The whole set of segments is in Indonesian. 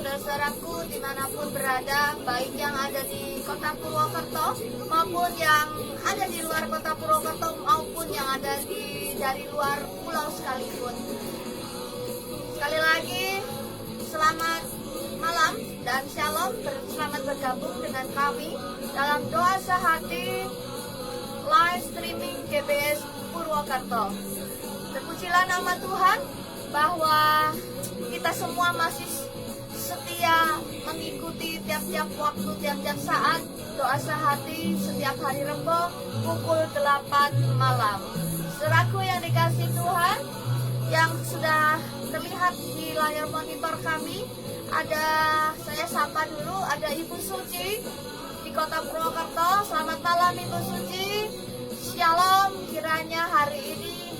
saudara-saudaraku dimanapun berada, baik yang ada di kota Purwokerto maupun yang ada di luar kota Purwokerto maupun yang ada dari luar pulau sekalipun. Sekali lagi, selamat malam dan shalom, selamat bergabung dengan kami dalam doa sehati live streaming GBS Purwokerto. Terpujilah nama Tuhan bahwa kita semua masih setia mengikuti tiap-tiap waktu, tiap-tiap saat doa sehati setiap hari Rebo pukul 8 malam. Saudaraku yang dikasih Tuhan, yang sudah terlihat di layar monitor kami, saya sapa dulu, ada Ibu Suci di kota Purwokerto. Selamat malam Ibu Suci. Shalom, kiranya hari ini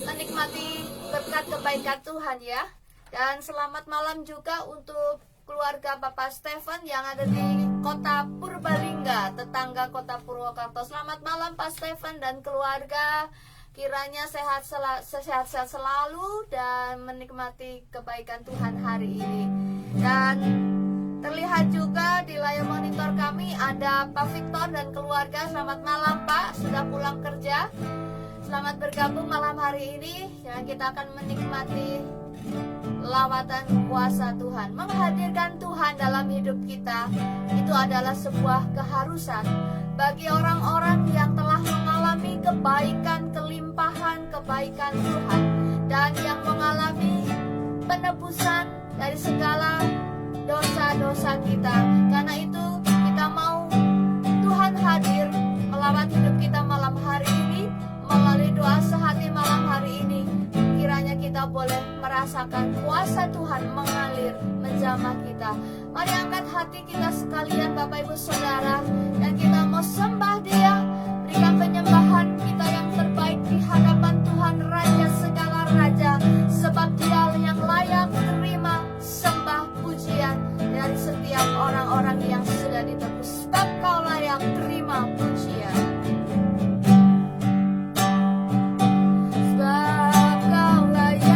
menikmati berkat kebaikan Tuhan ya. Dan selamat malam juga untuk keluarga Bapak Stephen yang ada di kota Purbalingga, tetangga kota Purwokerto. Selamat malam Pak Stephen dan keluarga. Kiranya sehat-sehat selalu dan menikmati kebaikan Tuhan hari ini. Dan terlihat juga di layar monitor kami ada Pak Victor dan keluarga. Selamat malam Pak, sudah pulang kerja. Selamat bergabung malam hari ini. Dan kita akan menikmati lawatan kuasa Tuhan. Menghadirkan Tuhan dalam hidup kita itu adalah sebuah keharusan bagi orang-orang yang telah mengalami kebaikan, kelimpahan kebaikan Tuhan, dan yang mengalami penebusan dari segala dosa-dosa kita. Karena itu kita mau Tuhan hadir melawat hidup kita malam hari ini melalui doa sehati malam hari ini. Kiranya kita boleh merasakan kuasa Tuhan mengalir menjamah kita. Mari angkat hati kita sekalian Bapak Ibu Saudara, dan kita mau sembah Dia, berikan penyembahan kita yang terbaik di hadapan Tuhan Raja segala raja, sebab Dia yang layak terima sembah pujian dari setiap orang-orang yang sudah ditebus. Sebab Kau layak terima pujian. Kau layak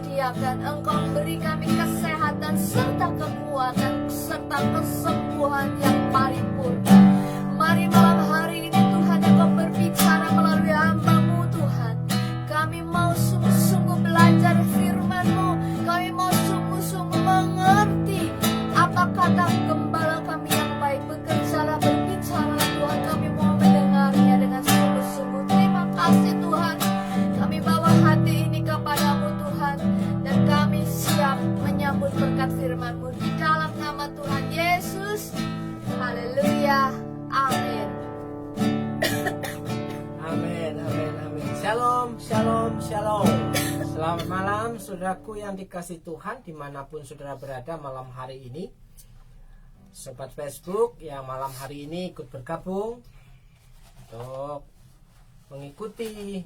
sediakan, Engkau beri kami kesehatan serta kekuatan serta kesembuhan yang paripurna. Mari malam hari ini Tuhan, Engkau berbicara melalui hamba-Mu Tuhan. Kami mau sungguh-sungguh belajar firman-Mu. Kami mau sungguh-sungguh mengerti apa kata Gembala kami yang baik. Bekerjalah, berbicara Tuhan, kami mau mendengarnya dengan sungguh-sungguh. Terima kasih Tuhan. Kami bawa hati ini kepadamu Tuhan, dan kami siap menyambut berkat firman-Mu di dalam nama Tuhan Yesus. Haleluya. Amin. Amin, amin, amin. Shalom, shalom, shalom. Selamat malam saudaraku yang dikasih Tuhan, dimanapun saudara berada malam hari ini. Sobat Facebook yang malam hari ini ikut bergabung untuk mengikuti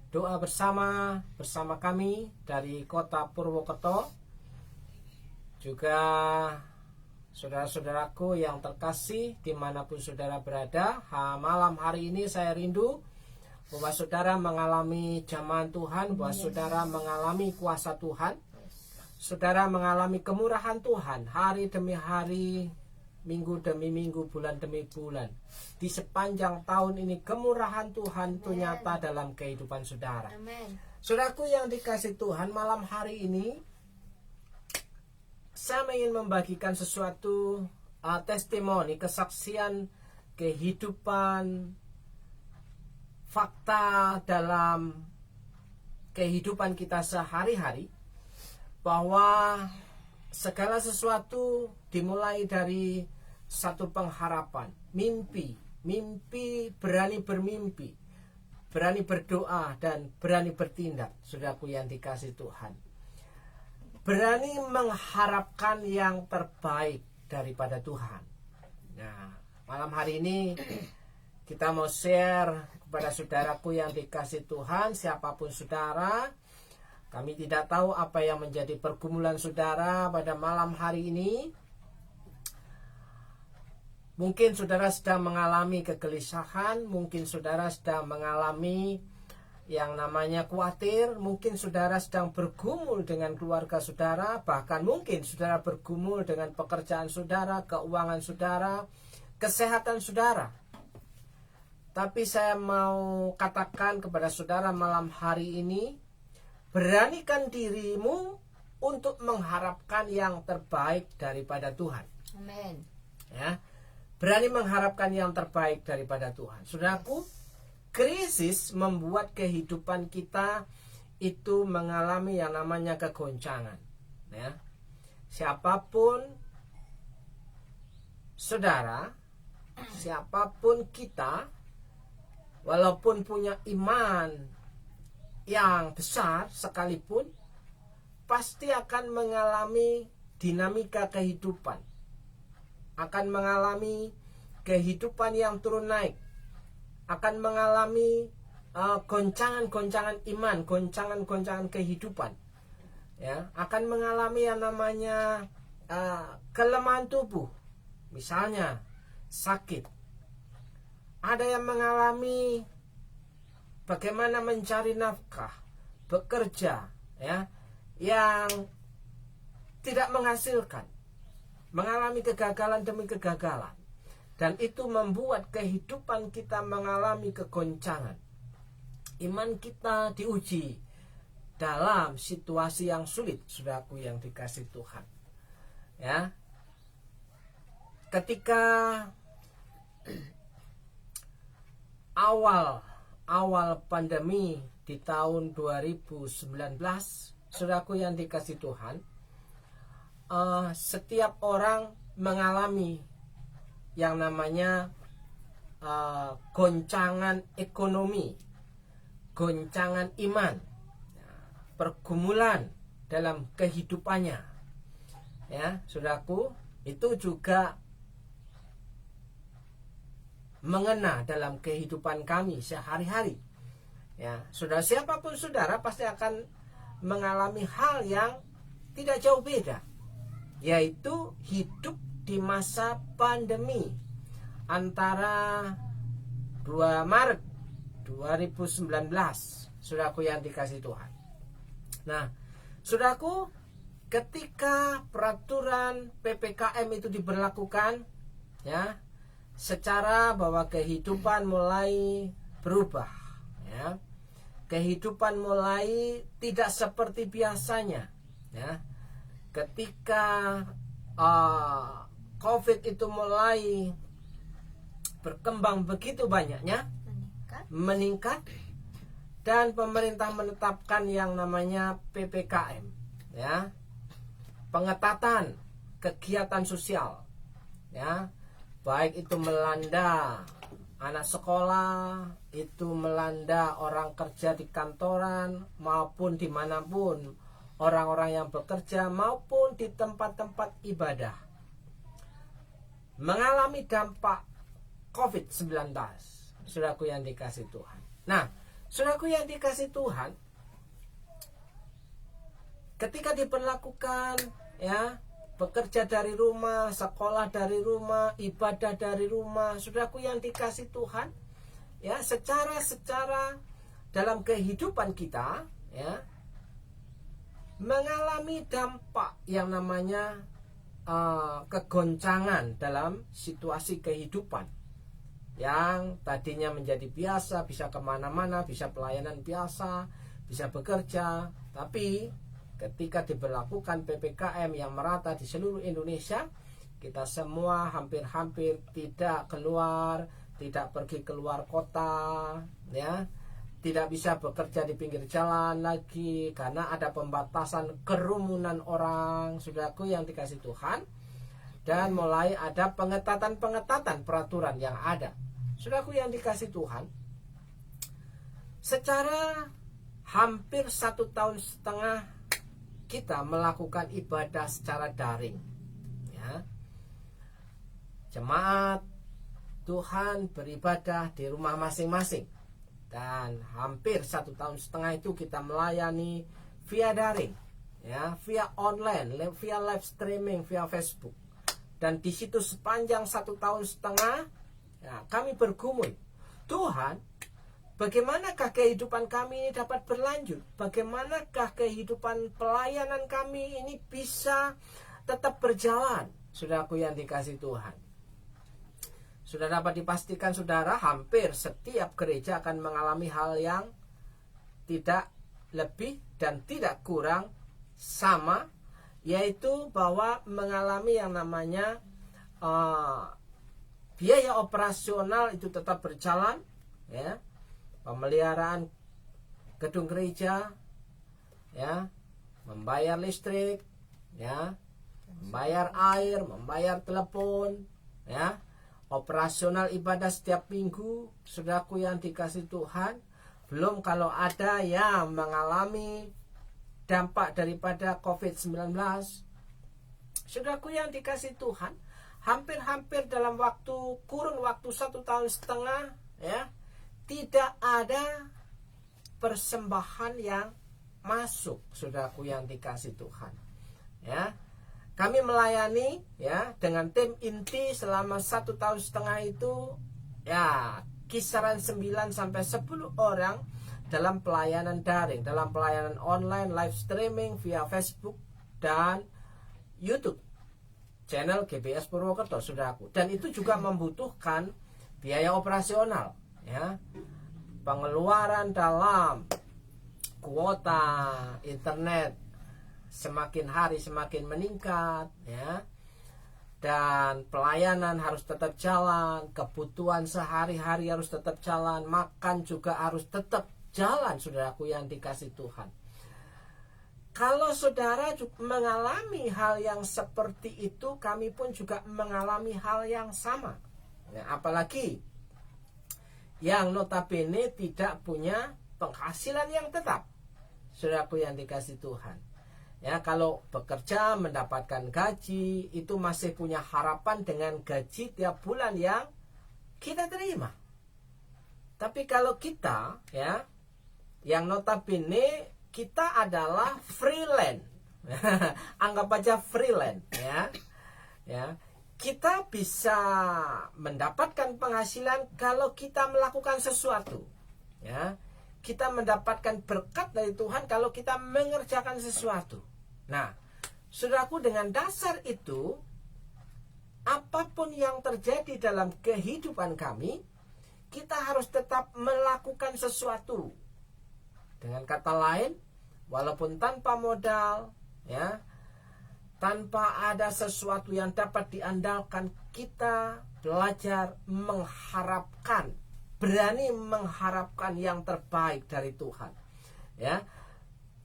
doa bersama kami dari kota Purwokerto. Juga saudara-saudaraku yang terkasih dimanapun saudara berada, malam hari ini saya rindu bahwa saudara mengalami jamahan Tuhan, bahwa saudara mengalami kuasa Tuhan, saudara mengalami kemurahan Tuhan hari demi hari, minggu demi minggu, bulan demi bulan. Di sepanjang tahun ini kemurahan Tuhan itu nyata dalam kehidupan saudara. Amin. Saudaraku yang dikasih Tuhan, malam hari ini saya ingin membagikan sesuatu testimoni, kesaksian kehidupan, fakta dalam kehidupan kita sehari-hari, bahwa segala sesuatu dimulai dari satu pengharapan, mimpi berani bermimpi, berani berdoa, dan berani bertindak. Saudaraku yang dikasih Tuhan, berani mengharapkan yang terbaik daripada Tuhan. Nah, malam hari ini kita mau share kepada saudaraku yang dikasih Tuhan, siapapun saudara. Kami tidak tahu apa yang menjadi pergumulan saudara pada malam hari ini. Mungkin saudara sedang mengalami kegelisahan, mungkin saudara sedang mengalami yang namanya khawatir, mungkin saudara sedang bergumul dengan keluarga saudara, bahkan mungkin saudara bergumul dengan pekerjaan saudara, keuangan saudara, kesehatan saudara. Tapi saya mau katakan kepada saudara malam hari ini, beranikan dirimu untuk mengharapkan yang terbaik daripada Tuhan. Amin. Ya, berani mengharapkan yang terbaik daripada Tuhan. Saudaraku, krisis membuat kehidupan kita itu mengalami yang namanya kegoncangan. Ya. Siapapun saudara, siapapun kita, walaupun punya iman yang besar sekalipun, pasti akan mengalami dinamika kehidupan, akan mengalami kehidupan yang turun naik, akan mengalami goncangan-goncangan iman, goncangan-goncangan kehidupan, ya, akan mengalami yang namanya kelemahan tubuh, misalnya sakit. Ada yang mengalami bagaimana mencari nafkah, bekerja, ya, yang tidak menghasilkan, mengalami kegagalan demi kegagalan. Dan itu membuat kehidupan kita mengalami kegoncangan. Iman kita diuji dalam situasi yang sulit, saudaraku yang dikasih Tuhan. Ya. Ketika awal pandemi di tahun 2019, saudaraku yang dikasih Tuhan, setiap orang mengalami yang namanya goncangan ekonomi, goncangan iman, pergumulan dalam kehidupannya. Ya, saudaraku, itu juga mengena dalam kehidupan kami sehari-hari. Ya, saudara, siapapun saudara pasti akan mengalami hal yang tidak jauh beda, yaitu hidup di masa pandemi antara 2 Maret 2019, saudaraku yang dikasih Tuhan. Nah, saudaraku, ketika peraturan PPKM itu diberlakukan, ya, secara bahwa kehidupan mulai berubah, ya, kehidupan mulai tidak seperti biasanya, ya. Ketika COVID itu mulai berkembang begitu banyaknya, meningkat, dan pemerintah menetapkan yang namanya PPKM, ya, pengetatan kegiatan sosial, ya, baik itu melanda anak sekolah, itu melanda orang kerja di kantoran maupun dimanapun orang-orang yang bekerja, maupun di tempat-tempat ibadah, mengalami dampak COVID-19. Saudaraku yang dikasih Tuhan. Nah, saudaraku yang dikasih Tuhan, ketika diberlakukan, ya, bekerja dari rumah, sekolah dari rumah, ibadah dari rumah, saudaraku yang dikasih Tuhan, ya, secara dalam kehidupan kita, ya, mengalami dampak yang namanya kegoncangan dalam situasi kehidupan yang tadinya menjadi biasa, bisa kemana-mana, bisa pelayanan biasa, bisa bekerja. Tapi ketika diberlakukan PPKM yang merata di seluruh Indonesia, kita semua hampir-hampir tidak keluar, tidak pergi keluar kota, ya, tidak bisa bekerja di pinggir jalan lagi karena ada pembatasan kerumunan orang, saudaraku yang dikasih Tuhan. Dan mulai ada pengetatan peraturan yang ada, saudaraku yang dikasih Tuhan. Secara hampir 1,5 tahun kita melakukan ibadah secara daring, ya. Jemaat Tuhan beribadah di rumah masing-masing. Dan hampir 1,5 tahun itu kita melayani via daring, ya, via online, via live streaming, via Facebook. Dan di situ sepanjang 1,5 tahun, ya, kami bergumul, Tuhan, bagaimanakah kehidupan kami ini dapat berlanjut? Bagaimanakah kehidupan pelayanan kami ini bisa tetap berjalan? Saudaraku yang dikasih Tuhan, sudah dapat dipastikan, saudara, hampir setiap gereja akan mengalami hal yang tidak lebih dan tidak kurang sama, yaitu bahwa mengalami yang namanya biaya operasional itu tetap berjalan, ya, pemeliharaan gedung gereja, ya, membayar listrik, ya, membayar air, membayar telepon, ya, operasional ibadah setiap minggu, saudaraku yang dikasih Tuhan. Belum kalau ada yang mengalami dampak daripada COVID-19, saudaraku yang dikasih Tuhan, hampir-hampir dalam kurun waktu 1,5 tahun, ya, tidak ada persembahan yang masuk, saudaraku yang dikasih Tuhan, ya. Kami melayani, ya, dengan tim inti selama 1,5 tahun itu, ya, kisaran 9 sampai 10 orang dalam pelayanan daring, dalam pelayanan online, live streaming via Facebook dan YouTube channel GBS Purwokerto, saudaraku. Dan itu juga membutuhkan biaya operasional, ya, pengeluaran dalam kuota internet semakin hari semakin meningkat, ya, dan pelayanan harus tetap jalan, kebutuhan sehari-hari harus tetap jalan, makan juga harus tetap jalan, saudaraku yang dikasih Tuhan. Kalau saudara mengalami hal yang seperti itu, kami pun juga mengalami hal yang sama, ya, apalagi yang notabene tidak punya penghasilan yang tetap, saudaraku yang dikasih Tuhan. Ya, kalau bekerja mendapatkan gaji, itu masih punya harapan dengan gaji tiap bulan yang kita terima. Tapi kalau kita, ya, yang notabene kita adalah freelance, anggap aja freelance, ya, ya, kita bisa mendapatkan penghasilan kalau kita melakukan sesuatu, ya. kita mendapatkan berkat dari Tuhan kalau kita mengerjakan sesuatu. Nah, saudaraku, dengan dasar itu, apapun yang terjadi dalam kehidupan kami, kita harus tetap melakukan sesuatu. Dengan kata lain, walaupun tanpa modal, ya, tanpa ada sesuatu yang dapat diandalkan, kita belajar mengharapkan, berani mengharapkan yang terbaik dari Tuhan, ya,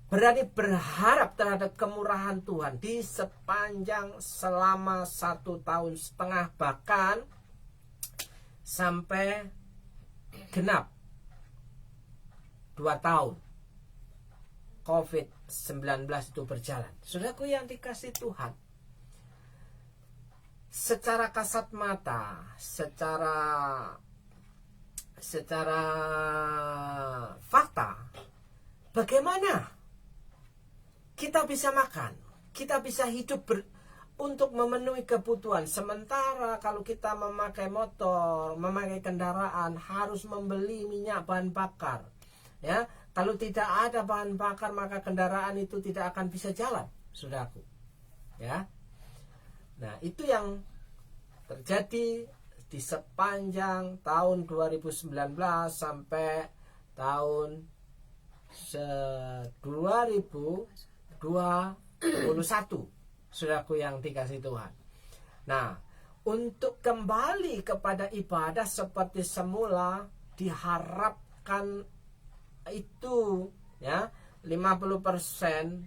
berani berharap terhadap kemurahan Tuhan di sepanjang selama 1,5 tahun, bahkan sampai genap 2 tahun COVID-19 itu berjalan. Saudaraku yang dikasih Tuhan, secara kasat mata, secara fakta, bagaimana kita bisa makan, kita bisa hidup untuk memenuhi kebutuhan. Sementara kalau kita memakai motor, memakai kendaraan, harus membeli minyak bahan bakar, ya. Kalau tidak ada bahan bakar, maka kendaraan itu tidak akan bisa jalan, saudaraku, ya. Nah, itu yang terjadi di sepanjang tahun 2019 sampai tahun 2021, saudaraku yang dikasih Tuhan. Nah, untuk kembali kepada ibadah seperti semula, diharapkan itu, ya, 50%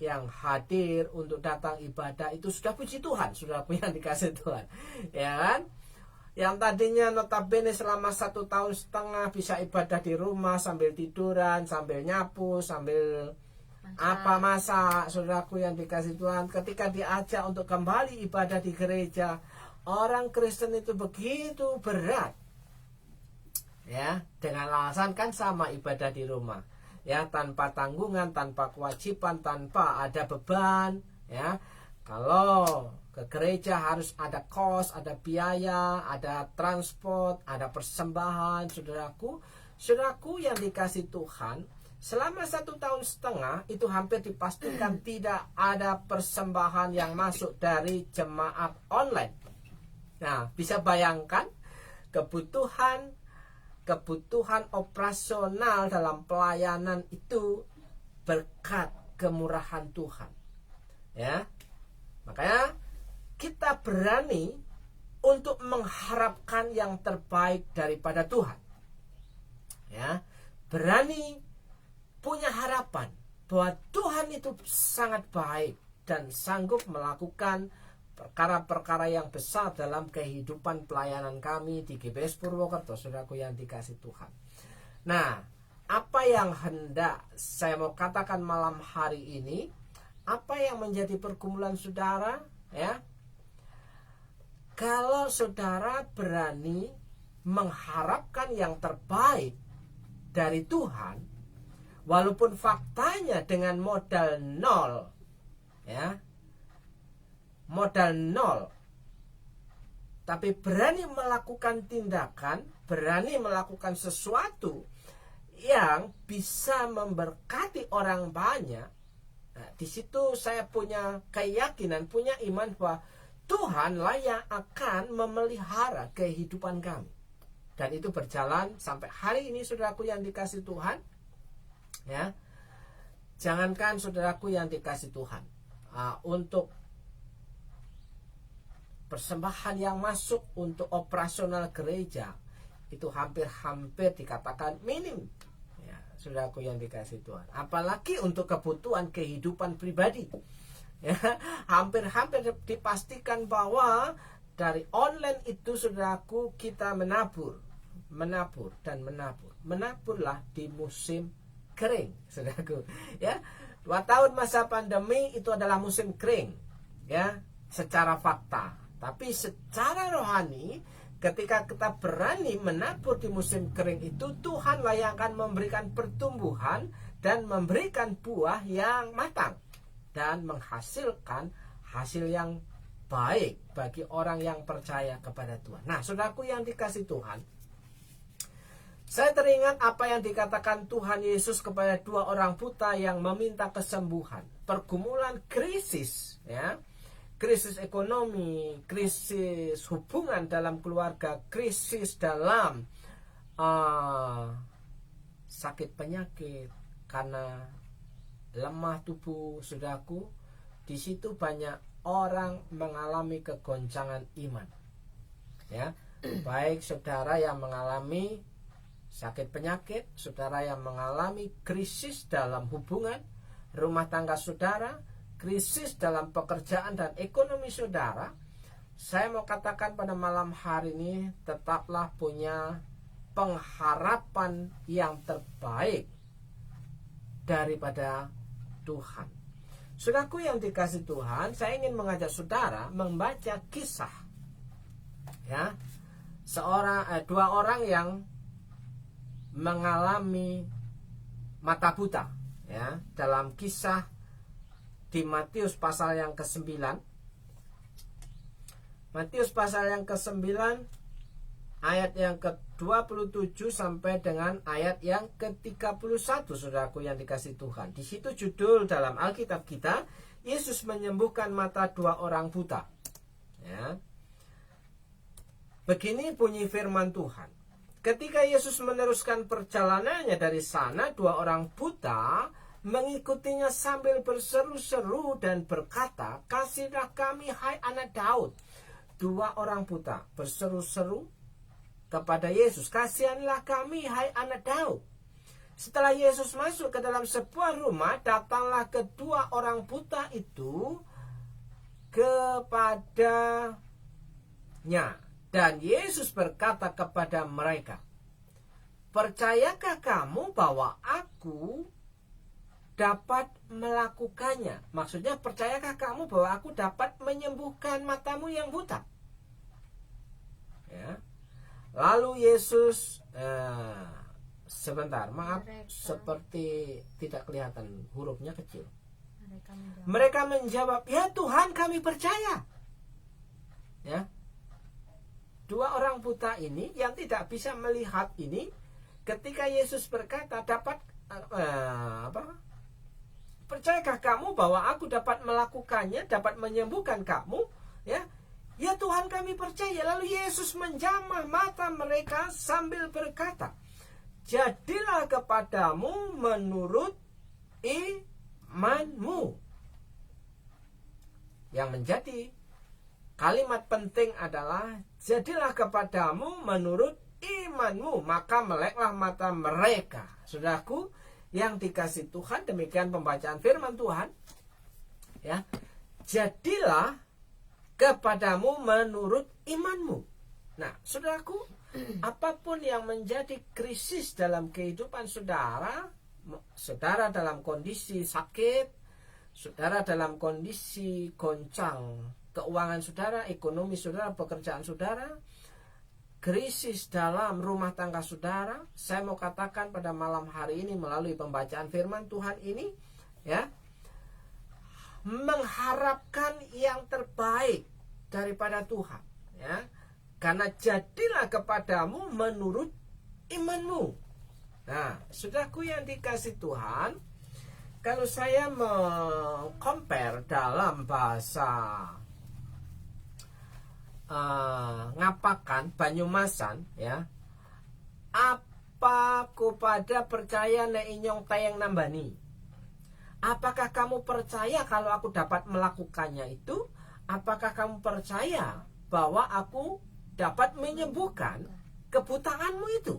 yang hadir untuk datang ibadah itu sudah puji Tuhan, saudaraku yang dikasih Tuhan, ya kan? Yang tadinya notabene selama 1,5 tahun bisa ibadah di rumah sambil tiduran, sambil nyapu, sambil masak, saudaraku yang dikasih Tuhan, ketika diajak untuk kembali ibadah di gereja, orang Kristen itu begitu berat, ya, dengan alasan kan sama ibadah di rumah, ya, tanpa tanggungan, tanpa kewajiban, tanpa ada beban, ya. Kalau ke gereja harus ada kos, ada biaya, ada transport, ada persembahan, saudaraku yang dikasih Tuhan, selama 1,5 tahun itu hampir dipastikan tidak ada persembahan yang masuk dari jemaat online. Nah, bisa bayangkan kebutuhan operasional dalam pelayanan itu berkat kemurahan Tuhan, ya. Makanya kita berani untuk mengharapkan yang terbaik daripada Tuhan, ya. Berani punya harapan bahwa Tuhan itu sangat baik dan sanggup melakukan perkara-perkara yang besar dalam kehidupan pelayanan kami di GBS Purwokerto, saudaraku yang dikasih Tuhan. Nah, apa yang hendak saya mau katakan malam hari ini, apa yang menjadi pergumulan saudara, ya? Kalau saudara berani mengharapkan yang terbaik dari Tuhan, walaupun faktanya dengan modal nol, ya, modal nol, tapi berani melakukan tindakan, berani melakukan sesuatu yang bisa memberkati orang banyak. Nah, di situ saya punya keyakinan, punya iman bahwa Tuhanlah yang akan memelihara kehidupan kami. Dan itu berjalan sampai hari ini, saudaraku yang dikasih Tuhan, ya. Jangankan saudaraku yang dikasih Tuhan, untuk persembahan yang masuk untuk operasional gereja itu hampir dikatakan minim, ya, saudaraku yang dikasih Tuhan. Apalagi untuk kebutuhan kehidupan pribadi, ya, hampir dipastikan bahwa dari online itu, saudaraku, kita menabur. Menaburlah di musim kering, saudaraku, ya. 2 tahun masa pandemi itu adalah musim kering, ya, secara fakta. Tapi secara rohani, ketika kita berani menabur di musim kering itu, Tuhanlah yang akan memberikan pertumbuhan dan memberikan buah yang matang dan menghasilkan hasil yang baik bagi orang yang percaya kepada Tuhan. Nah, saudaraku yang dikasih Tuhan, Saya teringat apa yang dikatakan Tuhan Yesus kepada dua orang buta yang meminta kesembuhan. Pergumulan krisis, ya, krisis ekonomi, krisis hubungan dalam keluarga, krisis dalam sakit penyakit karena lemah tubuh, saudaraku. Di situ banyak orang mengalami kegoncangan iman, ya, baik saudara yang mengalami sakit penyakit, saudara yang mengalami krisis dalam hubungan rumah tangga saudara, krisis dalam pekerjaan dan ekonomi saudara. Saya mau katakan pada malam hari ini, tetaplah punya pengharapan yang terbaik daripada Tuhan. Saudaraku yang dikasih Tuhan, saya ingin mengajak saudara membaca kisah, ya, dua orang yang mengalami mata buta, ya, dalam kisah di Matius pasal yang ke-9. Matius pasal yang ke-9 ayat yang ke-27 sampai dengan ayat yang ke-31, saudaraku yang dikasih Tuhan. Di situ judul dalam Alkitab kita, Yesus menyembuhkan mata dua orang buta. Ya. Begini bunyi firman Tuhan. Ketika Yesus meneruskan perjalanannya dari sana, dua orang buta mengikutinya sambil berseru-seru dan berkata, "Kasihilah kami, hai anak Daud." Dua orang buta berseru-seru kepada Yesus, "Kasihanlah kami, hai anak Daud." Setelah Yesus masuk ke dalam sebuah rumah, datanglah kedua orang buta itu kepadanya. Dan Yesus berkata kepada mereka, "Percayakah kamu bahwa aku dapat melakukannya?" Maksudnya, percayakah kamu bahwa aku dapat menyembuhkan matamu yang buta? Ya. Lalu Yesus, sebentar, maaf, seperti tidak kelihatan, hurufnya kecil. Mereka menjawab, "Ya Tuhan, kami percaya." Ya. Dua orang buta ini yang tidak bisa melihat ini, ketika Yesus berkata, "Percayakah kamu bahwa aku dapat melakukannya, dapat menyembuhkan kamu?" Ya, "Ya Tuhan, kami percaya." Lalu Yesus menjamah mata mereka sambil berkata, "Jadilah kepadamu menurut imanmu." Yang menjadi kalimat penting adalah, "Jadilah kepadamu menurut imanmu." Maka meleklah mata mereka. Saudaraku yang dikasih Tuhan, demikian pembacaan firman Tuhan. Ya, jadilah kepadamu menurut imanmu. Nah, saudaraku, apapun yang menjadi krisis dalam kehidupan saudara, saudara dalam kondisi sakit, saudara dalam kondisi goncang keuangan saudara, ekonomi saudara, pekerjaan saudara, krisis dalam rumah tangga saudara, saya mau katakan pada malam hari ini melalui pembacaan firman Tuhan ini, ya, mengharapkan yang terbaik daripada Tuhan, ya, karena jadilah kepadamu menurut imanmu. Nah, saudaraku yang dikasih Tuhan, kalau saya compare dalam bahasa Ngapakan, Banyumasan, ya, "Apa kupada percaya nek inyong tayang nambani?" Apakah kamu percaya kalau aku dapat melakukannya itu? Apakah kamu percaya bahwa aku dapat menyembuhkan kebutaanmu itu?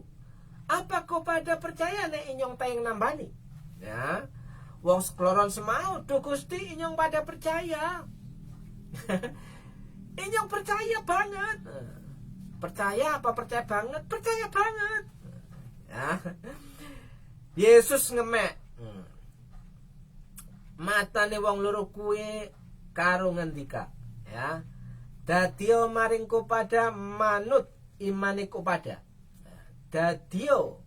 Apa kupada percaya nek inyong tayang nambani? Ya, wong sekloron semau, "Duh Gusti, inyong pada percaya." Inyong percaya banget. Percaya apa percaya banget? Percaya banget. Ya. Yesus ngemek matane wong loro kuwi karo ngendika, ya, "Dadio maringku pada manut imaniku pada." Dadio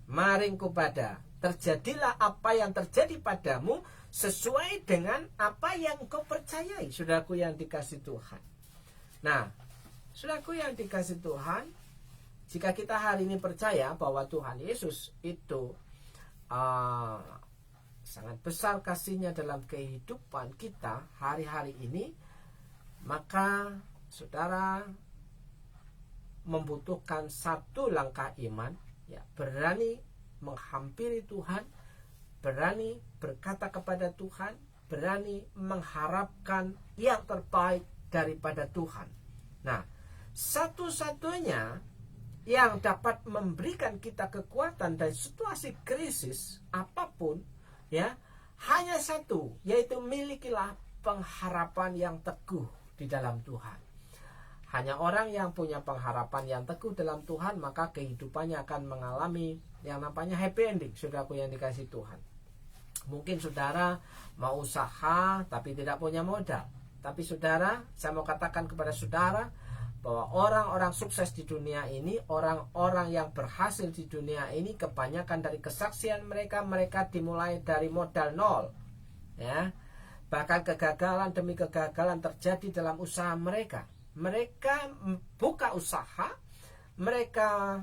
maringku pada, terjadilah apa yang terjadi padamu sesuai dengan apa yang kau percayai, saudaraku yang dikasih Tuhan. Nah, saudaraku yang dikasih Tuhan, Jika kita hari ini percaya bahwa Tuhan Yesus itu sangat besar kasihnya dalam kehidupan kita hari-hari ini, maka saudara membutuhkan satu langkah iman, ya, berani menghampiri Tuhan, berani berkata kepada Tuhan, berani mengharapkan yang terbaik daripada Tuhan. Nah, satu-satunya yang dapat memberikan kita kekuatan dari situasi krisis apapun, ya, hanya satu, yaitu milikilah pengharapan yang teguh di dalam Tuhan. Hanya orang yang punya pengharapan yang teguh dalam Tuhan, maka kehidupannya akan mengalami yang namanya happy ending, saudaraku yang dikasihi Tuhan. Mungkin saudara mau usaha tapi tidak punya modal. Tapi saudara, saya mau katakan kepada saudara bahwa orang-orang sukses di dunia ini, orang-orang yang berhasil di dunia ini, kebanyakan dari kesaksian mereka dimulai dari modal nol, ya. Bahkan kegagalan demi kegagalan terjadi dalam usaha mereka. Mereka buka usaha, mereka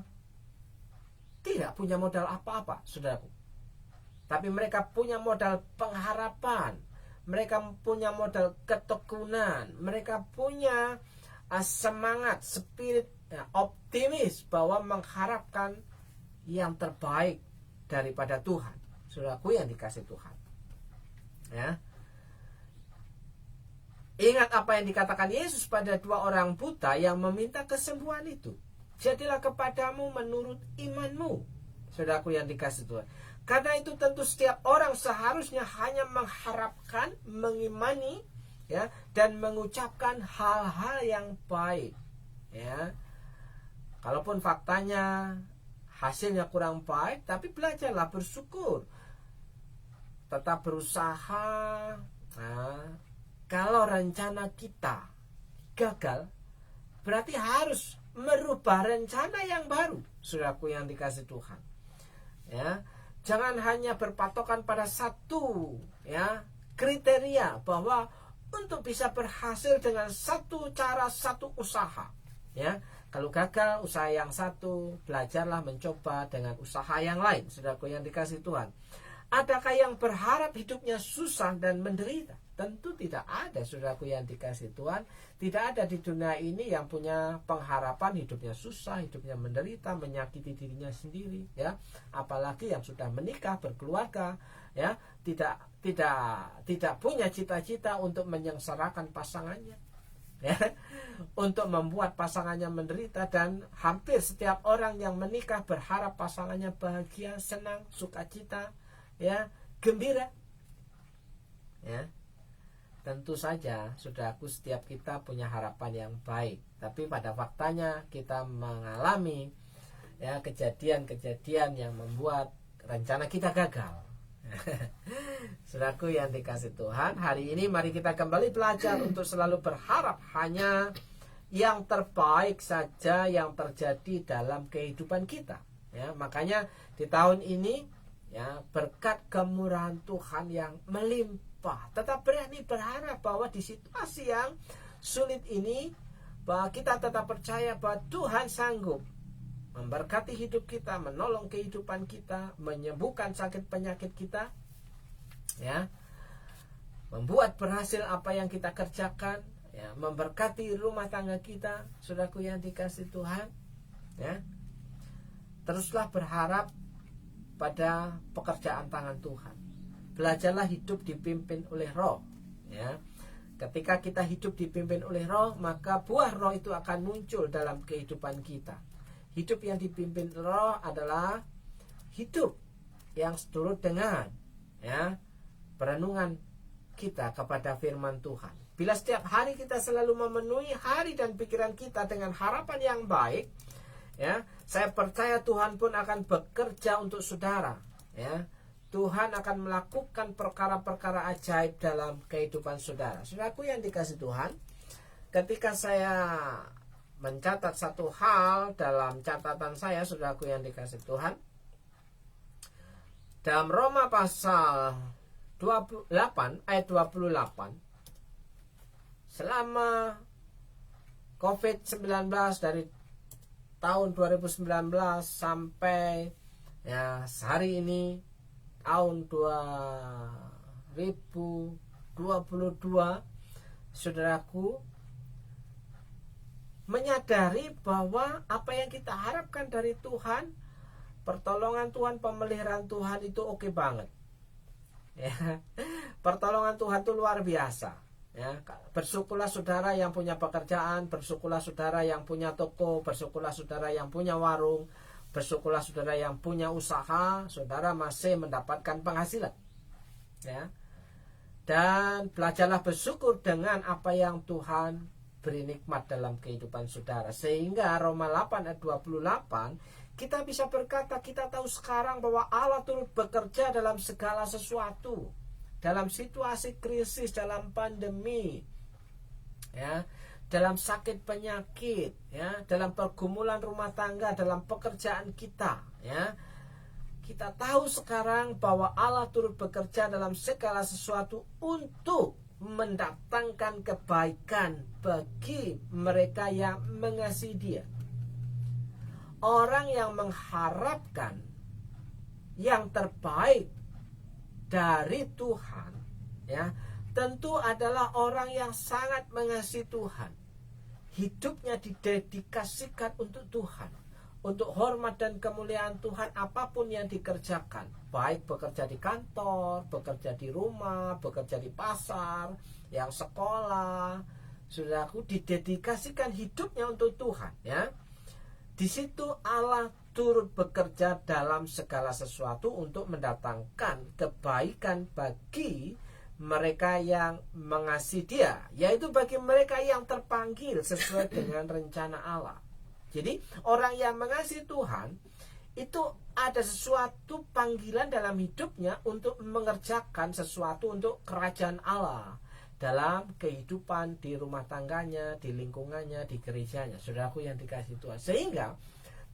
tidak punya modal apa-apa, saudaraku. Tapi mereka punya modal pengharapan, mereka punya modal ketekunan, mereka punya semangat, spirit optimis bahwa mengharapkan yang terbaik daripada Tuhan. Saudaraku yang dikasihi Tuhan, ya. Ingat apa yang dikatakan Yesus pada dua orang buta yang meminta kesembuhan itu. Jadilah kepadamu menurut imanmu, saudaraku yang dikasihi Tuhan. Karena itu tentu setiap orang seharusnya hanya mengharapkan, mengimani, ya, dan mengucapkan hal-hal yang baik, ya. Kalaupun faktanya hasilnya kurang baik, tapi belajarlah bersyukur, tetap berusaha. Nah, kalau rencana kita gagal, berarti harus merubah rencana yang baru, saudaraku yang dikasihi Tuhan, ya. Jangan hanya berpatokan pada satu, ya, kriteria bahwa untuk bisa berhasil dengan satu cara, satu usaha, ya. Kalau gagal usaha yang satu, belajarlah mencoba dengan usaha yang lain, saudaraku yang dikasihi Tuhan. Adakah yang berharap hidupnya susah dan menderita? Tentu tidak ada, saudaraku yang dikasihi Tuhan. Tidak ada di dunia ini yang punya pengharapan hidupnya susah, hidupnya menderita, menyakiti dirinya sendiri, ya. Apalagi yang sudah menikah, berkeluarga, ya, tidak punya cita-cita untuk menyengsarakan pasangannya, ya, untuk membuat pasangannya menderita. Dan hampir setiap orang yang menikah berharap pasangannya bahagia, senang, sukacita, ya, gembira, ya. Tentu saja, saudaraku, setiap kita punya harapan yang baik, tapi pada faktanya kita mengalami, ya, kejadian-kejadian yang membuat rencana kita gagal. Saudaraku yang dikasihi Tuhan, hari ini mari kita kembali belajar untuk selalu berharap hanya yang terbaik saja yang terjadi dalam kehidupan kita, ya. Makanya di tahun ini, ya, berkat kemurahan Tuhan yang melimpah, tetap berani berharap bahwa di situasi yang sulit ini, bahwa kita tetap percaya bahwa Tuhan sanggup memberkati hidup kita, menolong kehidupan kita, menyembuhkan sakit penyakit kita, ya, membuat berhasil apa yang kita kerjakan, ya, memberkati rumah tangga kita, saudaraku yang dikasihi Tuhan, ya. Teruslah berharap pada pekerjaan tangan Tuhan. Belajarlah hidup dipimpin oleh Roh, ya. Ketika kita hidup dipimpin oleh Roh, maka buah Roh itu akan muncul dalam kehidupan kita. Hidup yang dipimpin Roh adalah hidup yang seturut dengan, ya, perenungan kita kepada firman Tuhan. Bila setiap hari kita selalu memenuhi hari dan pikiran kita dengan harapan yang baik, ya, saya percaya Tuhan pun akan bekerja untuk saudara, ya. Tuhan akan melakukan perkara-perkara ajaib dalam kehidupan saudara. Saudaraku yang dikasihi Tuhan, ketika saya mencatat satu hal dalam catatan saya, saudaraku yang dikasihi Tuhan, dalam Roma pasal 28 ayat 28, selama COVID-19 dari tahun 2019 sampai ya hari ini tahun 2022, saudaraku, menyadari bahwa apa yang kita harapkan dari Tuhan, pertolongan Tuhan, pemeliharaan Tuhan itu oke banget. Ya, pertolongan Tuhan itu luar biasa. Ya, bersyukurlah saudara yang punya pekerjaan, bersyukurlah saudara yang punya toko, bersyukurlah saudara yang punya warung, bersyukurlah saudara yang punya usaha, saudara masih mendapatkan penghasilan. Ya. Dan belajarlah bersyukur dengan apa yang Tuhan beri nikmat dalam kehidupan saudara. Sehingga Roma 8 ayat 28, kita bisa berkata, kita tahu sekarang bahwa Allah turut bekerja dalam segala sesuatu. Dalam situasi krisis, dalam pandemi, ya, dalam sakit penyakit, ya, dalam pergumulan rumah tangga, dalam pekerjaan kita, ya. Kita tahu sekarang bahwa Allah turut bekerja dalam segala sesuatu untuk mendatangkan kebaikan bagi mereka yang mengasihi Dia. Orang yang mengharapkan yang terbaik dari Tuhan, ya, tentu adalah orang yang sangat mengasihi Tuhan. Hidupnya didedikasikan untuk Tuhan, untuk hormat dan kemuliaan Tuhan apapun yang dikerjakan, baik bekerja di kantor, bekerja di rumah, bekerja di pasar, yang sekolah, saudaraku, didedikasikan hidupnya untuk Tuhan, ya. Di situ Allah turut bekerja dalam segala sesuatu untuk mendatangkan kebaikan bagi mereka yang mengasihi Dia, yaitu bagi mereka yang terpanggil sesuai dengan rencana Allah. Jadi orang yang mengasihi Tuhan itu ada sesuatu panggilan dalam hidupnya untuk mengerjakan sesuatu untuk kerajaan Allah dalam kehidupan di rumah tangganya, di lingkungannya, di gerejanya. Saudaraku yang dikasihi Tuhan, sehingga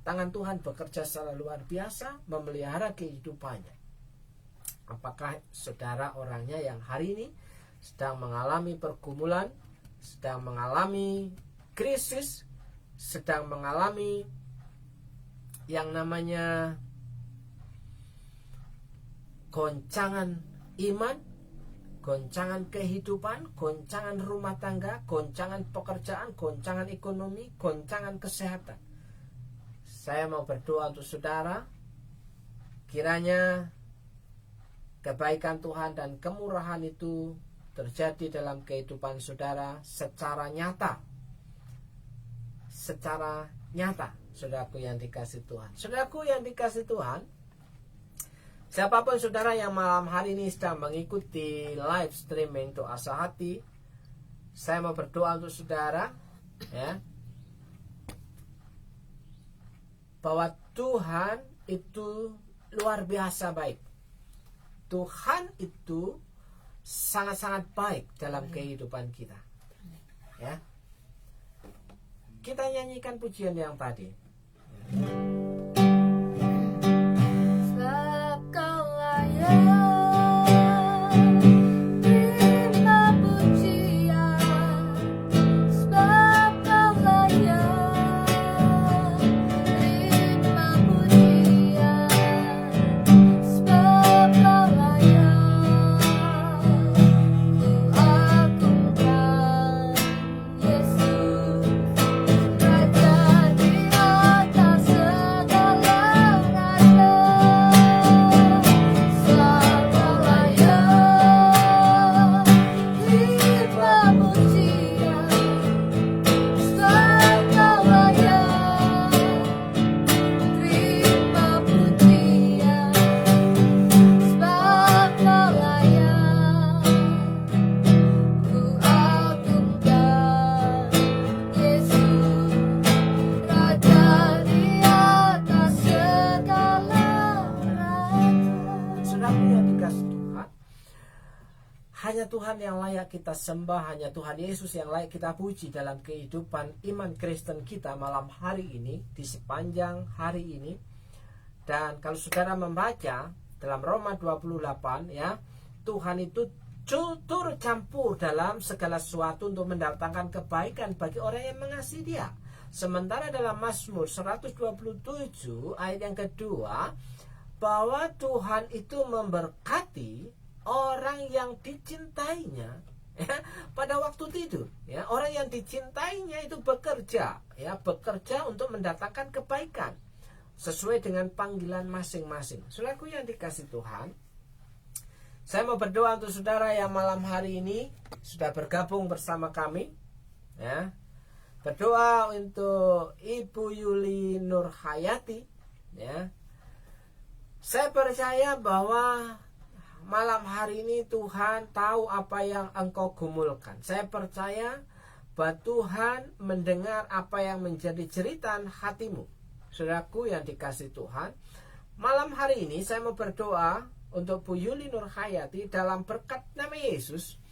tangan Tuhan bekerja secara luar biasa memelihara kehidupannya. Apakah saudara orangnya yang hari ini sedang mengalami pergumulan, sedang mengalami krisis, sedang mengalami yang namanya goncangan iman, goncangan kehidupan, goncangan rumah tangga, goncangan pekerjaan, goncangan ekonomi, goncangan kesehatan? Saya mau berdoa untuk saudara, kiranya kebaikan Tuhan dan kemurahan itu terjadi dalam kehidupan saudara secara nyata. Secara nyata, saudaraku yang dikasihi Tuhan. Saudaraku yang dikasihi Tuhan, siapapun saudara yang malam hari ini sedang mengikuti live streaming Doa Sehati, saya mau berdoa untuk saudara, ya, bahwa Tuhan itu luar biasa baik. Tuhan itu sangat-sangat baik dalam kehidupan kita, ya. Kita nyanyikan pujian yang tadi. Sebab Kau layak terima pujian, sebab Kau layak terima pujian, sebab Kau layak ku agungkan Yesus. Raja di atas segala raja, Kau layak terima pujian, sebab Kau layak terima pujian, sebab Kau layak ku agungkan Yesus. Raja di atas segala raja. Saudaraku yang dikasihi Tuhan, hanya Tuhan yang layak kita sembah, hanya Tuhan Yesus yang layak kita puji dalam kehidupan iman Kristen kita malam hari ini, di sepanjang hari ini. Dan kalau saudara membaca dalam Roma 28, ya, Tuhan itu turut campur dalam segala sesuatu untuk mendatangkan kebaikan bagi orang yang mengasihi Dia. Sementara dalam Mazmur 127 ayat yang kedua, bahwa Tuhan itu memberkati orang yang dicintainya ya, pada waktu tidur ya. Orang yang dicintainya itu bekerja ya, bekerja untuk mendatangkan kebaikan sesuai dengan panggilan masing-masing. Saudaraku yang dikasih Tuhan, saya mau berdoa untuk saudara yang malam hari ini sudah bergabung bersama kami ya. Berdoa untuk Ibu Yuli Nurhayati ya. Saya percaya bahwa malam hari ini Tuhan tahu apa yang engkau gumulkan. Saya percaya bahwa Tuhan mendengar apa yang menjadi jeritan hatimu. Saudaraku yang dikasih Tuhan, malam hari ini saya mau berdoa untuk Bu Yuli Nurhayati dalam berkat nama Yesus.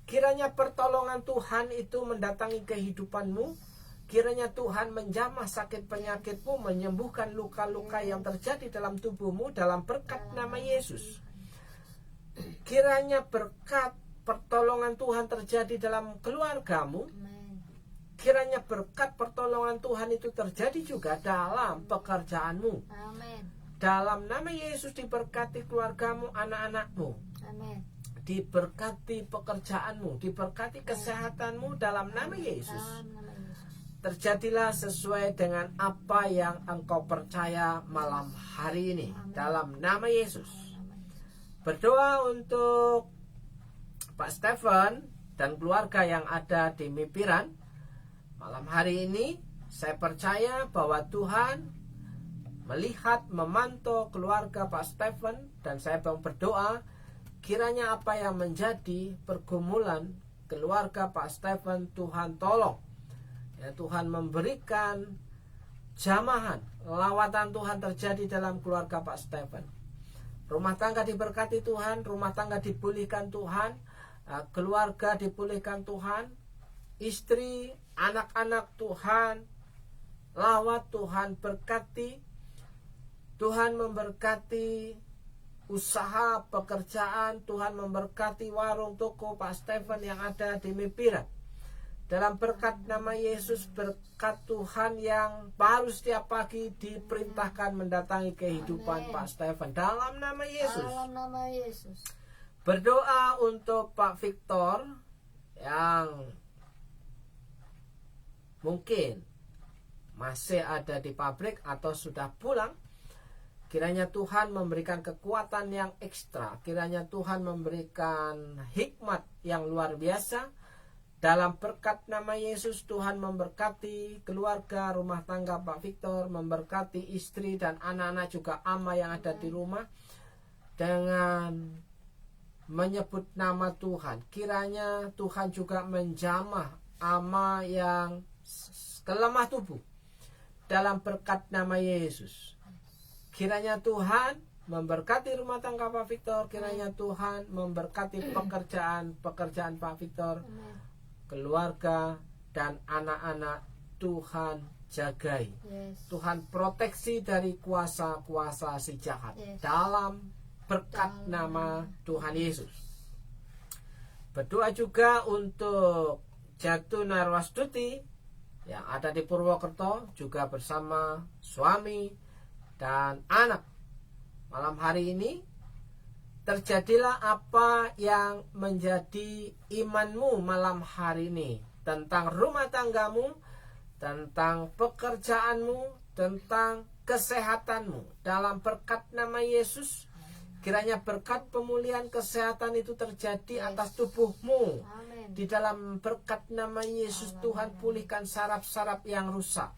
Kiranya pertolongan Tuhan itu mendatangi kehidupanmu. Kiranya Tuhan menjamah sakit penyakitmu, menyembuhkan luka-luka yang terjadi dalam tubuhmu dalam berkat nama Yesus. Kiranya berkat pertolongan Tuhan terjadi dalam keluargamu. Kiranya berkat pertolongan Tuhan itu terjadi juga dalam pekerjaanmu. Amin. Dalam nama Yesus diberkati keluargamu, anak-anakmu. Amin. Diberkati pekerjaanmu, diberkati kesehatanmu dalam nama Yesus. Terjadilah sesuai dengan apa yang engkau percaya malam hari ini. Dalam nama Yesus. Berdoa untuk Pak Stephen dan keluarga yang ada di Mipiran. Malam hari ini saya percaya bahwa Tuhan melihat, memantau keluarga Pak Stephen, dan saya berdoa kiranya apa yang menjadi pergumulan keluarga Pak Stephen Tuhan tolong ya. Tuhan memberikan jamahan, lawatan Tuhan terjadi dalam keluarga Pak Stephen. Rumah tangga diberkati Tuhan, rumah tangga dipulihkan Tuhan, keluarga dipulihkan Tuhan, istri, anak-anak Tuhan lawat, Tuhan berkati. Tuhan memberkati usaha, pekerjaan. Tuhan memberkati warung, toko Pak Stephen yang ada di Mipiran. Dalam berkat nama Yesus, berkat Tuhan yang baru setiap pagi diperintahkan mendatangi kehidupan Pak Stephen. Dalam nama Yesus. Dalam nama Yesus. Berdoa untuk Pak Victor yang mungkin masih ada di pabrik atau sudah pulang. Kiranya Tuhan memberikan kekuatan yang ekstra. Kiranya Tuhan memberikan hikmat yang luar biasa. Dalam berkat nama Yesus, Tuhan memberkati keluarga, rumah tangga Pak Victor, memberkati istri dan anak-anak juga ama yang ada di rumah. Dengan menyebut nama Tuhan, kiranya Tuhan juga menjamah ama yang kelemah tubuh. Dalam berkat nama Yesus, kiranya Tuhan memberkati rumah tangga Pak Victor. Kiranya Tuhan memberkati pekerjaan Pak Victor, keluarga dan anak-anak. Tuhan jagai, Tuhan proteksi dari kuasa-kuasa si jahat. Dalam berkat nama Tuhan Yesus. Berdoa juga untuk Jatu Narwastuti yang ada di Purwokerto, juga bersama suami dan anak. Malam hari ini terjadilah apa yang menjadi imanmu malam hari ini, tentang rumah tanggamu, tentang pekerjaanmu, tentang kesehatanmu. Dalam berkat nama Yesus, kiranya berkat pemulihan kesehatan itu terjadi atas tubuhmu. Di dalam berkat nama Yesus, Tuhan pulihkan saraf-saraf yang rusak.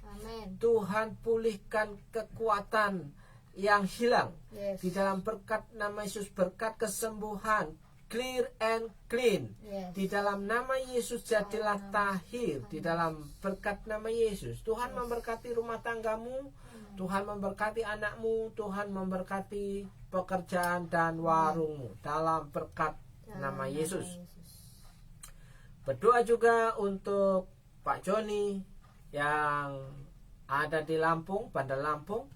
Tuhan pulihkan kekuatan yang hilang. Di dalam berkat nama Yesus, berkat kesembuhan, clear and clean. Di dalam nama Yesus jadilah tahir. Di dalam berkat nama Yesus, Tuhan memberkati rumah tanggamu, Tuhan memberkati anakmu, Tuhan memberkati pekerjaan dan warungmu. Dalam berkat nama Yesus. Berdoa juga untuk Pak Joni yang ada di Lampung, Bandar Lampung.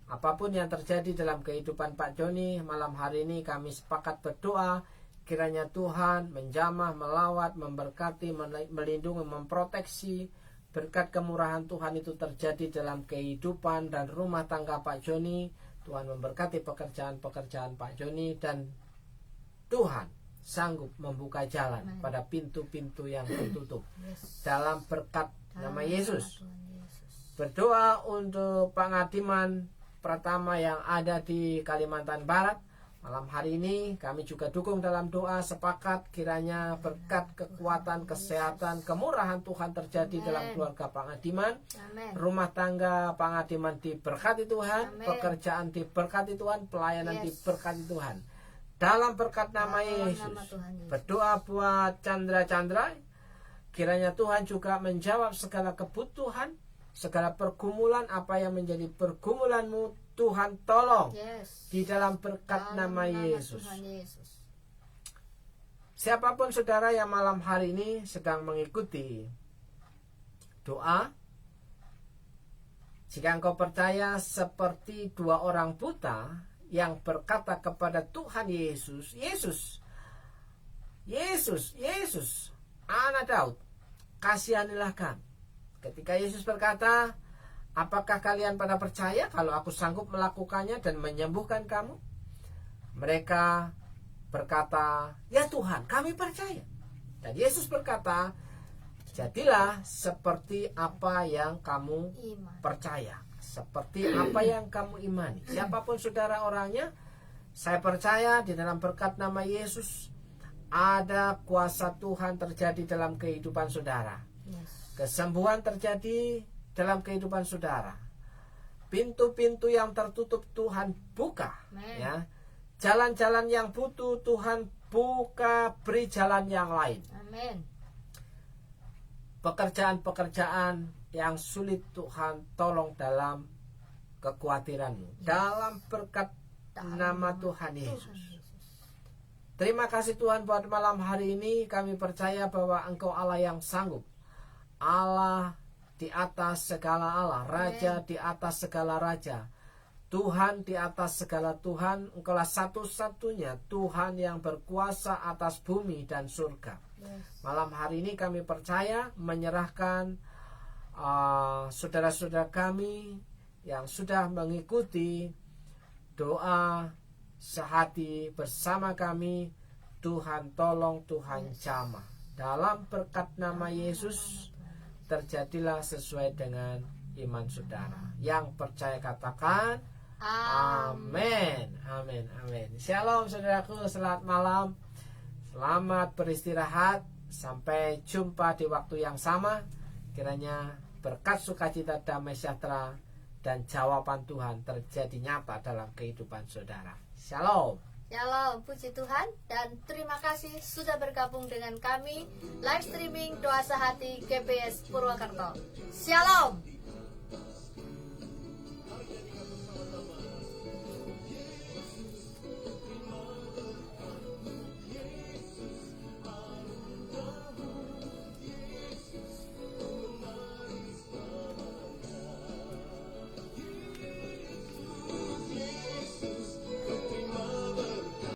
Apapun yang terjadi dalam kehidupan Pak Joni, malam hari ini kami sepakat berdoa kiranya Tuhan menjamah, melawat, memberkati, melindungi, memproteksi berkat kemurahan Tuhan itu terjadi dalam kehidupan dan rumah tangga Pak Joni. Tuhan memberkati pekerjaan-pekerjaan Pak Joni, dan Tuhan sanggup membuka jalan Amen. pada pintu-pintu yang tertutup. Yes. Dalam berkat nama Dalam Yesus. Tuhan Yesus. Berdoa untuk Pak Ngadiman Pratama yang ada di Kalimantan Barat. Malam hari ini kami juga dukung dalam doa, sepakat kiranya berkat, kekuatan, kesehatan, kemurahan Tuhan terjadi Amen. dalam keluarga Pak Ngadiman. Amin. Rumah tangga Pak Ngadiman diberkati Tuhan, Amin. pekerjaan diberkati Tuhan, pelayanan Yes. diberkati Tuhan. Dalam berkat nama Dalam Yesus. nama Tuhan Yesus. Berdoa buat Chandra, kiranya Tuhan juga menjawab segala kebutuhan, segala pergumulan, apa yang menjadi pergumulanmu, Tuhan tolong Yes. di dalam berkat Dalam nama Yesus. Tuhan Yesus. Siapapun saudara yang malam hari ini sedang mengikuti doa, jika engkau percaya seperti dua orang buta yang berkata kepada Tuhan Yesus, Yesus, anak Daud, kasihanilah kami. Ketika Yesus berkata, apakah kalian pada percaya kalau aku sanggup melakukannya dan menyembuhkan kamu? Mereka berkata, ya Tuhan, kami percaya. Dan Yesus berkata, jadilah seperti apa yang kamu Iman. percaya, seperti apa yang kamu imani. Siapapun saudara orangnya, saya percaya di dalam berkat nama Yesus ada kuasa Tuhan terjadi dalam kehidupan saudara. Yes. Kesembuhan terjadi dalam kehidupan saudara. Pintu-pintu yang tertutup Tuhan buka. Amen. Ya. Jalan-jalan yang buntu Tuhan buka, beri jalan yang lain. Amin. Pekerjaan-pekerjaan yang sulit Tuhan tolong dalam kekhawatiranmu. Dalam berkat nama Tuhan Yesus. Terima kasih Tuhan buat malam hari ini. Kami percaya bahwa Engkau Allah yang sanggup. Allah di atas segala Allah, Raja di atas segala Raja, Tuhan di atas segala Tuhan. Engkaulah satu-satunya Tuhan yang berkuasa atas bumi dan surga. Yes. Malam hari ini kami percaya menyerahkan saudara-saudara kami yang sudah mengikuti doa sehati bersama kami. Tuhan tolong, Tuhan jamah. Dalam berkat nama Yesus, terjadilah sesuai dengan iman saudara. Yang percaya katakan amin. Amin. Amin. Shalom saudaraku, selamat malam. Selamat beristirahat. Sampai jumpa di waktu yang sama. Kiranya berkat, sukacita, damai sejahtera dan jawaban Tuhan terjadi nyata dalam kehidupan saudara. Shalom. Shalom, puji Tuhan, dan terima kasih sudah bergabung dengan kami live streaming doa sehati GPS Purwakarta. Shalom.